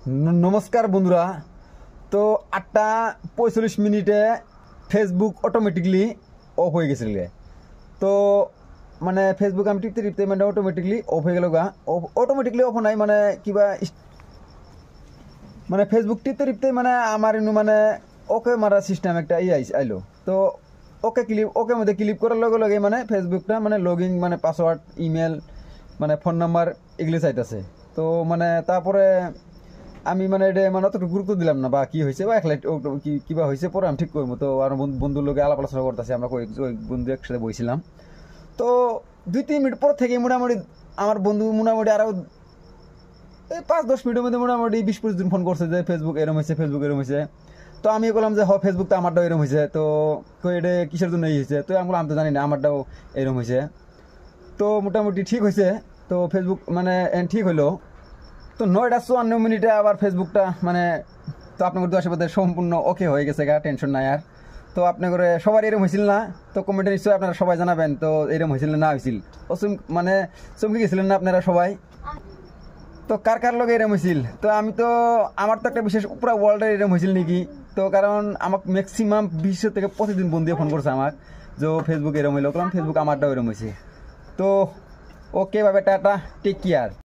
নমস্কার বন্ধুরা। তো 8:45 ফেসবুক অটোমেটিকলি অফ হয়ে গেছিল। তো মানে ফেসবুক আমি টিপতে টিপতে মানে অটোমেটিকলি অফ হয়ে গেল। অটোমেটিকলি অফ নাই মানে কিবা মানে ফেসবুক টিপতে টিপতে মানে আমার মানে ওকে মারা সিস্টেম একটা আইলো। তো ওকে মধ্যে ক্লিক করার লগে লগে মানে ফেসবুকটা মানে লগইন মানে পাসওয়ার্ড ইমেল মানে ফোন নাম্বার এগুলি চাইতেছে। তো মানে তারপরে আমি মানে এটা মানে অতটুকু গুরুত্ব দিলাম না বা কি হয়েছে বা একলাই কিবা হয়েছে পরে আমি ঠিক করবো। তো আর বন্ধুর লোকে আলাপ আলোচনা করতেছি, আমরা বন্ধু একসাথে বইছিলাম। তো 2-3 মিনিট পর থেকে মোটামুটি আমার বন্ধু মোটামুটি আরো 5-10 মিনিটের মধ্যে মোটামুটি 20-25 জন ফোন করছে যে ফেসবুক এরম হয়েছে, ফেসবুক এরম হয়েছে। তো আমি বললাম যে ফেসবুক তো আমারটাও এরম হয়েছে। তো এটা কিসের জন্য এই হয়েছে? তো আমি বললাম আমি তো জানি না, আমারটাও এরম হয়েছে। তো মোটামুটি ঠিক হয়েছে। তো ফেসবুক মানে ঠিক হইলো। তো 9:54 আবার ফেসবুকটা মানে তো আপনাদের তো আশেপাশে সম্পূর্ণ ওকে হয়ে গেছে, টেনশন নাই আর। তো আপনাদের সবার এরকম হয়েছিল না? তো কমেন্টে নিশ্চয়ই আপনারা সবাই জানাবেন তো এরকম হয়েছিল না হয়েছিল। মানে চমকে গেছিলেন না আপনারা সবাই? তো কার কার লগে এরকম হয়েছিল? তো আমি তো আমার তো একটা বিশেষ পুরো ওয়ার্ল্ডের এরকম হয়েছিল নাকি। তো কারণ আমাকে ম্যাক্সিমাম 20 থেকে প্রতিদিন বন্ধু ফোন করছে আমার যে ফেসবুক এরকম হইলো, কারণ ফেসবুক আমারটাও এরকম হয়েছে। তো ওকে ভাবে টাটা, টেক কেয়ার।